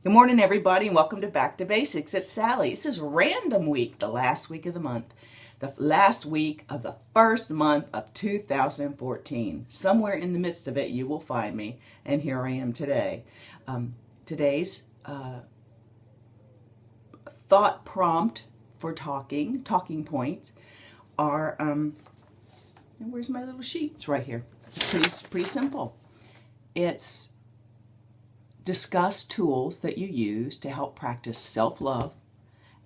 Good morning, everybody, and welcome to Back to Basics. It's Sally. This is Random Week, the last week of the month, the last week of the first month of 2014. Somewhere in the midst of it, you will find me, and here I am today. Today's thought prompt for talking points are, where's my little sheet? It's right here. It's pretty simple. It's discuss tools that you use to help practice self-love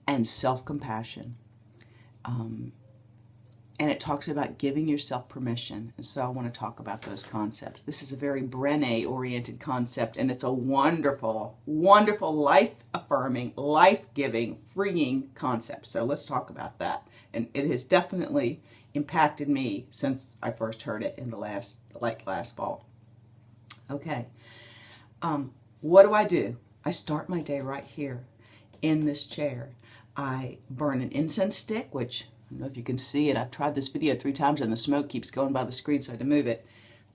and self-compassion. And it talks about giving yourself permission. And so I want to talk about those concepts. This is a very Brené-oriented concept, and it's a wonderful, wonderful, life-affirming, life-giving, freeing concept. So let's talk about that. And it has definitely impacted me since I first heard it in the last fall. Okay. What do? I start my day right here in this chair. I burn an incense stick, which I don't know if you can see it. I've tried this video 3 times and the smoke keeps going by the screen, so I had to move it.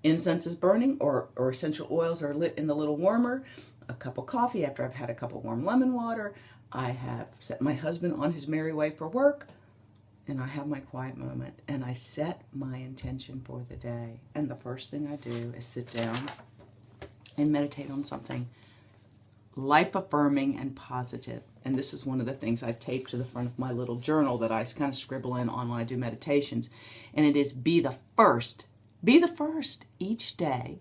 Incense is burning, or essential oils are lit in the little warmer. A cup of coffee after I've had a cup of warm lemon water. I have set my husband on his merry way for work, and I have my quiet moment, and I set my intention for the day. And the first thing I do is sit down and meditate on something life-affirming and positive. And this is one of the things I've taped to the front of my little journal that I kind of scribble in on when I do meditations. And it is be the first each day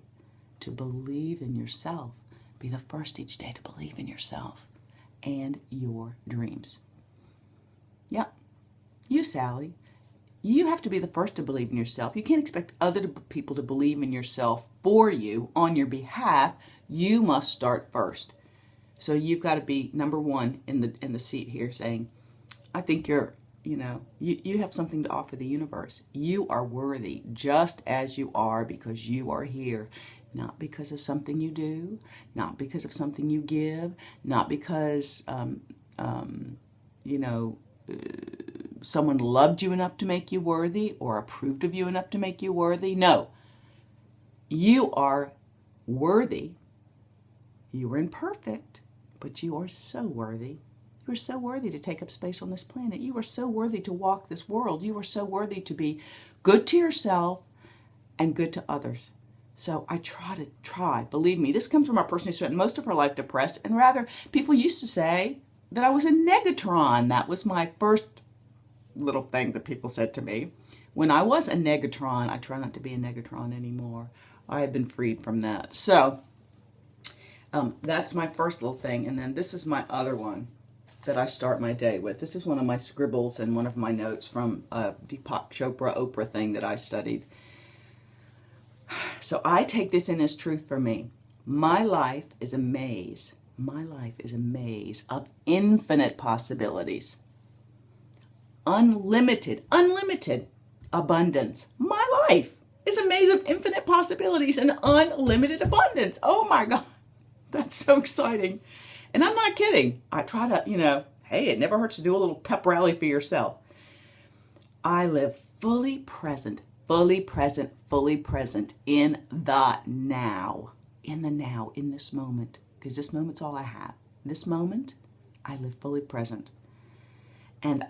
to believe in yourself. Be the first each day to believe in yourself and your dreams. Yeah, you, Sally. You have to be the first to believe in yourself. You can't expect other people to believe in yourself for you on your behalf. You must start first. So you've got to be number one in the seat here, saying, I think you have something to offer the universe. You are worthy just as you are, because you are here. Not because of something you do, not because of something you give, not because someone loved you enough to make you worthy or approved of you enough to make you worthy. No, you are worthy. You are imperfect, but you are so worthy. You are so worthy to take up space on this planet. You are so worthy to walk this world. You are so worthy to be good to yourself and good to others. So I try. Believe me, this comes from a person who spent most of her life depressed, and rather, people used to say that I was a negatron. That was my first little thing that people said to me. When I was a negatron, I try not to be a negatron anymore. I have been freed from that. So that's my first little thing. And then this is my other one that I start my day with. This is one of my scribbles and one of my notes from a Deepak Chopra Oprah thing that I studied. So I take this in as truth for me. My life is a maze. My life is a maze of infinite possibilities. Unlimited abundance. My life is a maze of infinite possibilities and unlimited abundance. Oh my God, that's so exciting. And I'm not kidding. I try to, hey, it never hurts to do a little pep rally for yourself. I live fully present in the now. In this moment. Because this moment's all I have. This moment, I live fully present. And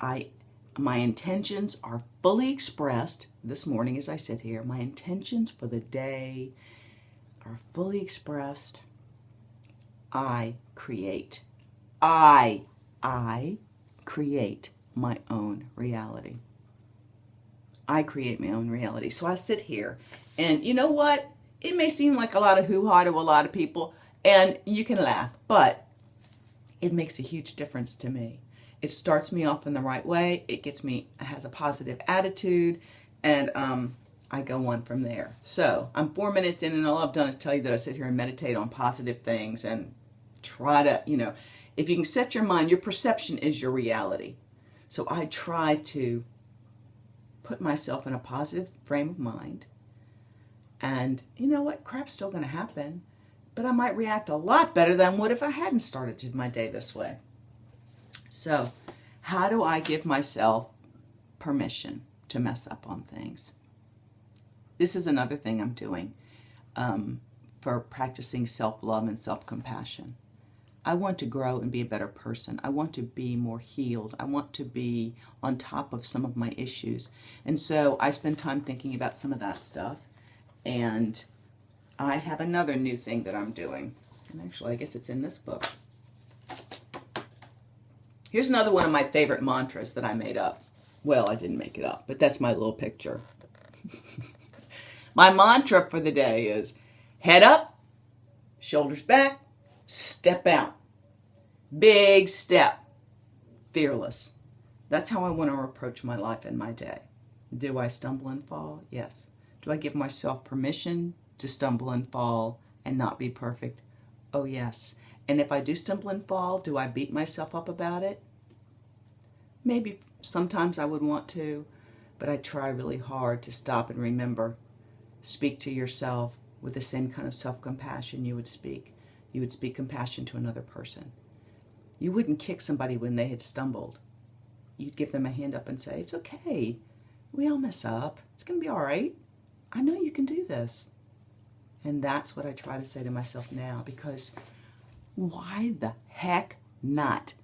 my intentions are fully expressed this morning as I sit here. My intentions for the day are fully expressed. I create. I create my own reality. I create my own reality. So I sit here, and you know what? It may seem like a lot of hoo-ha to a lot of people, and you can laugh, but it makes a huge difference to me. It starts me off in the right way. It has a positive attitude, and I go on from there. So I'm 4 minutes in, and all I've done is tell you that I sit here and meditate on positive things and try to, if you can set your mind, your perception is your reality. So I try to put myself in a positive frame of mind. And you know what? Crap's still going to happen, but I might react a lot better than I would if I hadn't started my day this way. So, how do I give myself permission to mess up on things? This is another thing I'm doing for practicing self-love and self-compassion. I want to grow and be a better person. I want to be more healed. I want to be on top of some of my issues. And so I spend time thinking about some of that stuff. And I have another new thing that I'm doing. And actually, I guess it's in this book. Here's another one of my favorite mantras that I made up. Well, I didn't make it up, but that's my little picture. My mantra for the day is head up, shoulders back, step out. Big step. Fearless. That's how I want to approach my life and my day. Do I stumble and fall? Yes. Do I give myself permission to stumble and fall and not be perfect? Oh, yes. And if I do stumble and fall, do I beat myself up about it? Maybe sometimes I would want to, but I try really hard to stop and remember. Speak to yourself with the same kind of self-compassion you would speak. You would speak compassion to another person. You wouldn't kick somebody when they had stumbled. You'd give them a hand up and say, it's okay. We all mess up. It's going to be all right. I know you can do this. And that's what I try to say to myself now, because why the heck not?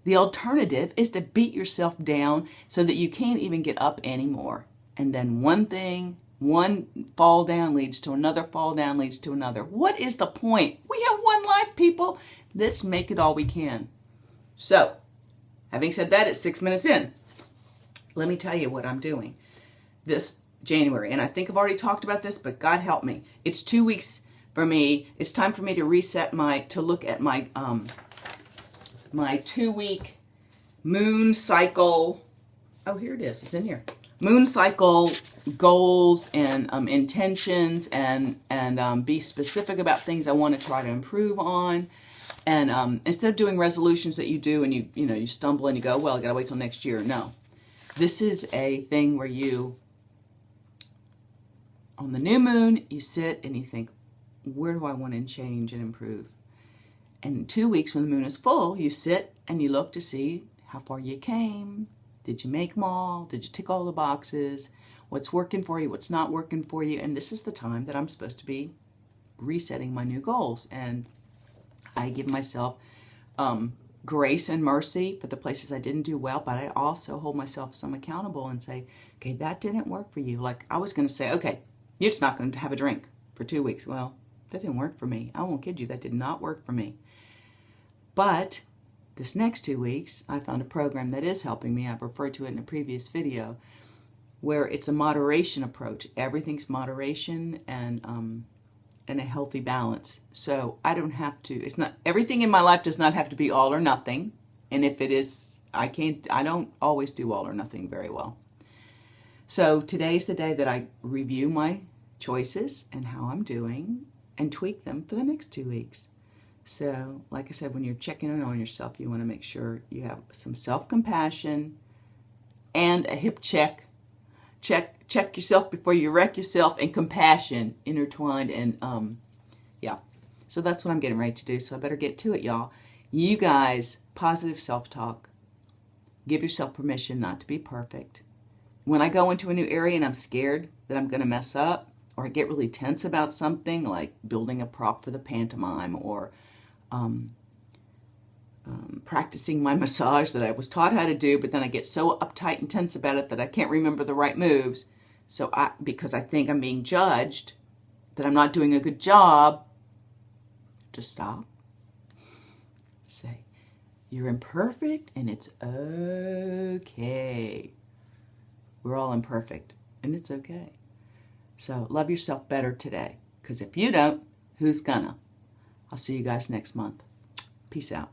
The alternative is to beat yourself down so that you can't even get up anymore. And then one fall down leads to another fall down leads to another. What is the point? We have one life, people. Let's make it all we can. So, having said that, it's 6 minutes in. Let me tell you what I'm doing this January. And I think I've already talked about this, but God help me. It's 2 weeks for me. It's time for me to reset to look at my 2-week moon cycle. Oh, here it is. It's in here. Moon cycle goals and intentions, and be specific about things I want to try to improve on. And instead of doing resolutions that you do and you stumble and you go, well, I got to wait till next year. No. This is a thing where on the new moon, you sit and you think, where do I want to change and improve? And in 2 weeks, when the moon is full, you sit and you look to see how far you came. Did you make them all? Did you tick all the boxes? What's working for you? What's not working for you? And this is the time that I'm supposed to be resetting my new goals. And I give myself grace and mercy for the places I didn't do well, but I also hold myself some accountable and say, okay, that didn't work for you. Like I was going to say, okay, you're just not going to have a drink for 2 weeks. Well, that didn't work for me. I won't kid you. That did not work for me. But this next 2 weeks, I found a program that is helping me. I've referred to it in a previous video, where it's a moderation approach. Everything's moderation and a healthy balance. So I don't have to, it's not, everything in my life does not have to be all or nothing. And if it is, I don't always do all or nothing very well. So today's the day that I review my choices and how I'm doing and tweak them for the next 2 weeks. So, like I said, when you're checking in on yourself, you want to make sure you have some self-compassion and a hip check. Check yourself before you wreck yourself, and compassion intertwined. And yeah, so that's what I'm getting ready to do. So I better get to it, y'all. You guys, positive self-talk. Give yourself permission not to be perfect. When I go into a new area and I'm scared that I'm going to mess up, or I get really tense about something like building a prop for the pantomime, or practicing my massage that I was taught how to do, but then I get so uptight and tense about it that I can't remember the right moves. So because I think I'm being judged, that I'm not doing a good job, just stop. Say, you're imperfect and it's okay. We're all imperfect and it's okay. So love yourself better today, because if you don't, who's gonna? I'll see you guys next month. Peace out.